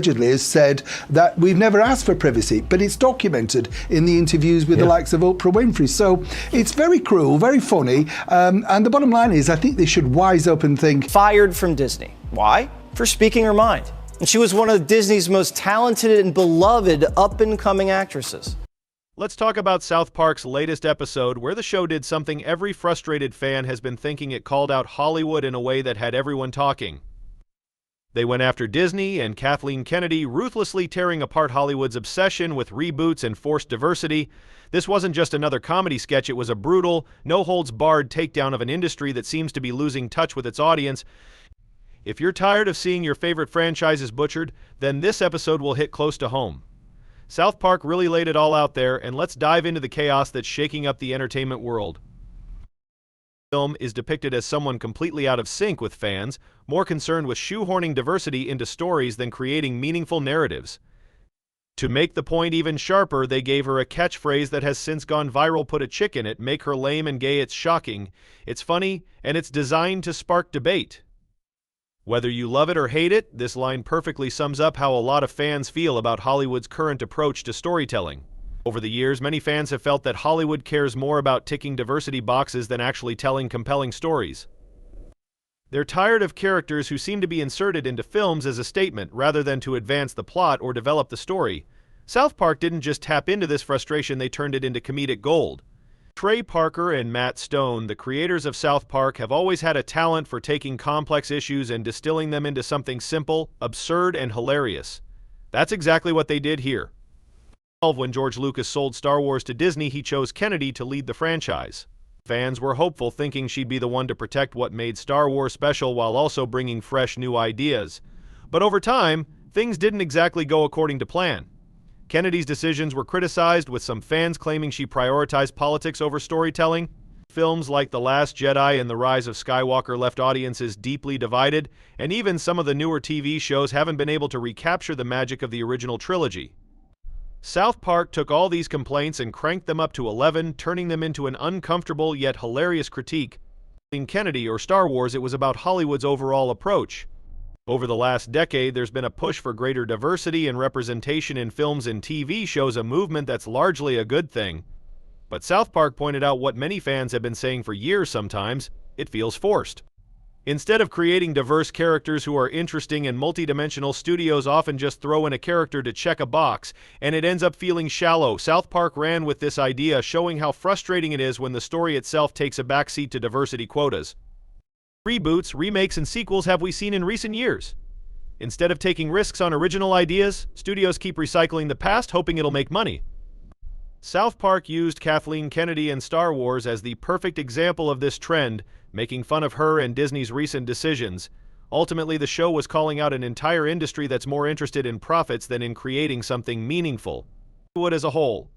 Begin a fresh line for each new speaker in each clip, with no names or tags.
allegedly has said that we've never asked for privacy, but it's documented in the interviews with the likes of Oprah Winfrey. So it's very cruel, very funny, and the bottom line is I think they should wise up and think.
Fired from Disney. Why? For speaking her mind. And she was one of Disney's most talented and beloved up-and-coming actresses.
Let's talk about South Park's latest episode, where the show did something every frustrated fan has been thinking. It called out Hollywood in a way that had everyone talking. They went after Disney and Kathleen Kennedy, ruthlessly tearing apart Hollywood's obsession with reboots and forced diversity. This wasn't just another comedy sketch, it was a brutal, no-holds-barred takedown of an industry that seems to be losing touch with its audience. If you're tired of seeing your favorite franchises butchered, then this episode will hit close to home. South Park really laid it all out there, and let's dive into the chaos that's shaking up the entertainment world. The film is depicted as someone completely out of sync with fans, more concerned with shoehorning diversity into stories than creating meaningful narratives. To make the point even sharper, they gave her a catchphrase that has since gone viral: put a chick in it, make her lame and gay. It's shocking, it's funny, and it's designed to spark debate. Whether you love it or hate it, this line perfectly sums up how a lot of fans feel about Hollywood's current approach to storytelling. Over the years, many fans have felt that Hollywood cares more about ticking diversity boxes than actually telling compelling stories. They're tired of characters who seem to be inserted into films as a statement rather than to advance the plot or develop the story. South Park didn't just tap into this frustration, they turned it into comedic gold. Trey Parker and Matt Stone, the creators of South Park, have always had a talent for taking complex issues and distilling them into something simple, absurd, and hilarious. That's exactly what they did here. When George Lucas sold Star Wars to Disney, he chose Kennedy to lead the franchise. Fans were hopeful, thinking she'd be the one to protect what made Star Wars special while also bringing fresh new ideas. But over time, things didn't exactly go according to plan. Kennedy's decisions were criticized, with some fans claiming she prioritized politics over storytelling. Films like The Last Jedi and The Rise of Skywalker left audiences deeply divided, and even some of the newer TV shows haven't been able to recapture the magic of the original trilogy. South Park took all these complaints and cranked them up to 11, turning them into an uncomfortable yet hilarious critique. In Kennedy or Star Wars, it was about Hollywood's overall approach. Over the last decade, there's been a push for greater diversity and representation in films and TV shows, a movement that's largely a good thing. But South Park pointed out what many fans have been saying for years: sometimes it feels forced. Instead of creating diverse characters who are interesting and multidimensional, studios often just throw in a character to check a box, and it ends up feeling shallow. South Park ran with this idea, showing how frustrating it is when the story itself takes a backseat to diversity quotas. Reboots, remakes, and sequels have we seen in recent years. Instead of taking risks on original ideas, studios keep recycling the past, hoping it'll make money. South Park used Kathleen Kennedy and Star Wars as the perfect example of this trend, making fun of her and Disney's recent decisions. Ultimately, the show was calling out an entire industry that's more interested in profits than in creating something meaningful. Hollywood as a whole.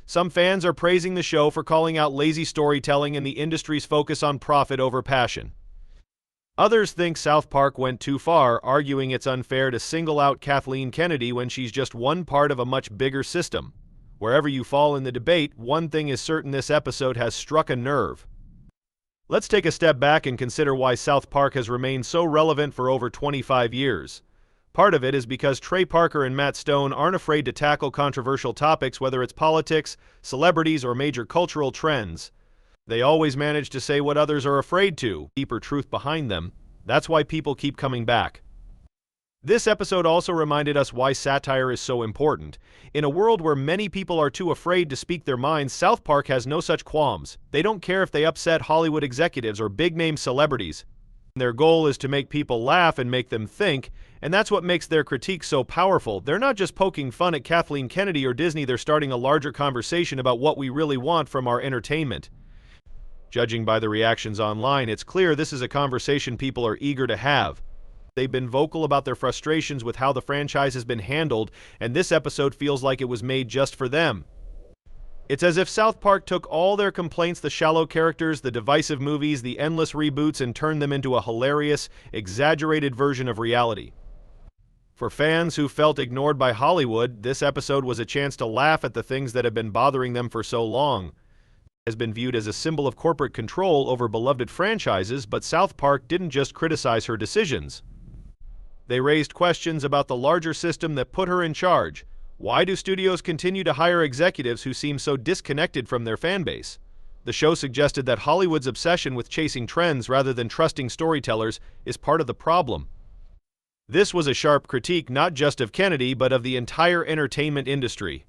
Some fans are praising the show for calling out lazy storytelling and the industry's focus on profit over passion. Others think South Park went too far, arguing it's unfair to single out Kathleen Kennedy when she's just one part of a much bigger system. Wherever you fall in the debate, one thing is certain: this episode has struck a nerve. Let's take a step back and consider why South Park has remained so relevant for over 25 years. Part of it is because Trey Parker and Matt Stone aren't afraid to tackle controversial topics, whether it's politics, celebrities, or major cultural trends. They always manage to say what others are afraid to, deeper truth behind them. That's why people keep coming back. This episode also reminded us why satire is so important. In a world where many people are too afraid to speak their minds, South Park has no such qualms. They don't care if they upset Hollywood executives or big-name celebrities. Their goal is to make people laugh and make them think, and that's what makes their critique so powerful. They're not just poking fun at Kathleen Kennedy or Disney, they're starting a larger conversation about what we really want from our entertainment. Judging by the reactions online, it's clear this is a conversation people are eager to have. They've been vocal about their frustrations with how the franchise has been handled, and this episode feels like it was made just for them. It's as if South Park took all their complaints, the shallow characters, the divisive movies, the endless reboots, and turned them into a hilarious, exaggerated version of reality. For fans who felt ignored by Hollywood, this episode was a chance to laugh at the things that have been bothering them for so long. It has been viewed as a symbol of corporate control over beloved franchises, but South Park didn't just criticize her decisions. They raised questions about the larger system that put her in charge. Why do studios continue to hire executives who seem so disconnected from their fan base? The show suggested that Hollywood's obsession with chasing trends rather than trusting storytellers is part of the problem. This was a sharp critique not just of Kennedy, but of the entire entertainment industry.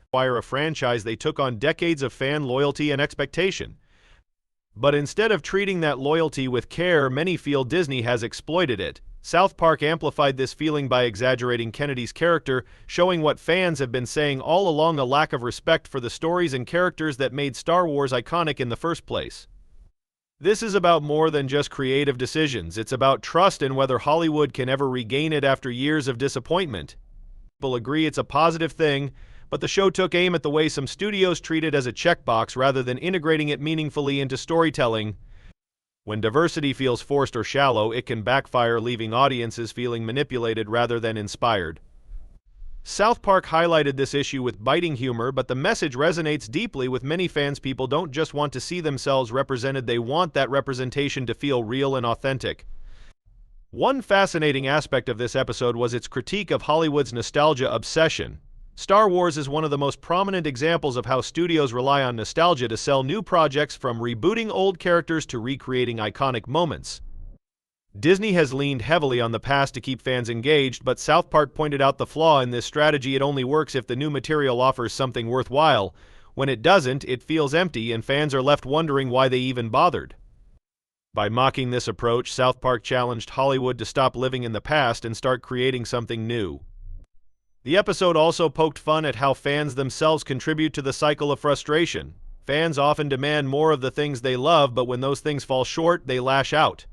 Acquire a franchise they took on decades of fan loyalty and expectation. But instead of treating that loyalty with care, many feel Disney has exploited it. South Park amplified this feeling by exaggerating Kennedy's character, showing what fans have been saying all along: a lack of respect for the stories and characters that made Star Wars iconic in the first place. This is about more than just creative decisions. It's about trust and whether Hollywood can ever regain it after years of disappointment. People agree it's a positive thing, but the show took aim at the way some studios treat it as a checkbox rather than integrating it meaningfully into storytelling. When diversity feels forced or shallow, it can backfire, leaving audiences feeling manipulated rather than inspired. South Park highlighted this issue with biting humor, but the message resonates deeply with many fans. People don't just want to see themselves represented, they want that representation to feel real and authentic. One fascinating aspect of this episode was its critique of Hollywood's nostalgia obsession. Star Wars is one of the most prominent examples of how studios rely on nostalgia to sell new projects, from rebooting old characters to recreating iconic moments. Disney has leaned heavily on the past to keep fans engaged, but South Park pointed out the flaw in this strategy. It only works if the new material offers something worthwhile. When it doesn't, it feels empty, and fans are left wondering why they even bothered. By mocking this approach, South Park challenged Hollywood to stop living in the past and start creating something new. The episode also poked fun at how fans themselves contribute to the cycle of frustration. Fans often demand more of the things they love, but when those things fall short, they lash out.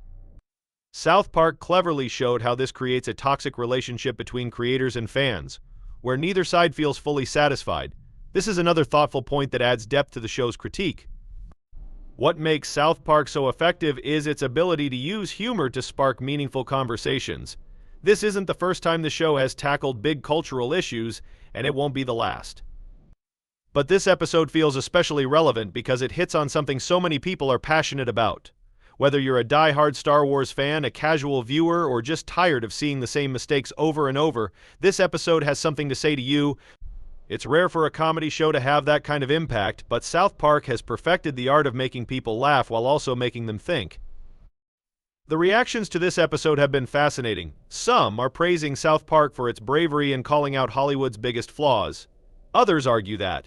South Park cleverly showed how this creates a toxic relationship between creators and fans, where neither side feels fully satisfied. This is another thoughtful point that adds depth to the show's critique. What makes South Park so effective is its ability to use humor to spark meaningful conversations. This isn't the first time the show has tackled big cultural issues, and it won't be the last. But this episode feels especially relevant because it hits on something so many people are passionate about. Whether you're a die-hard Star Wars fan, a casual viewer, or just tired of seeing the same mistakes over and over, this episode has something to say to you. It's rare for a comedy show to have that kind of impact, but South Park has perfected the art of making people laugh while also making them think. The reactions to this episode have been fascinating. Some are praising South Park for its bravery and calling out Hollywood's biggest flaws. Others argue that,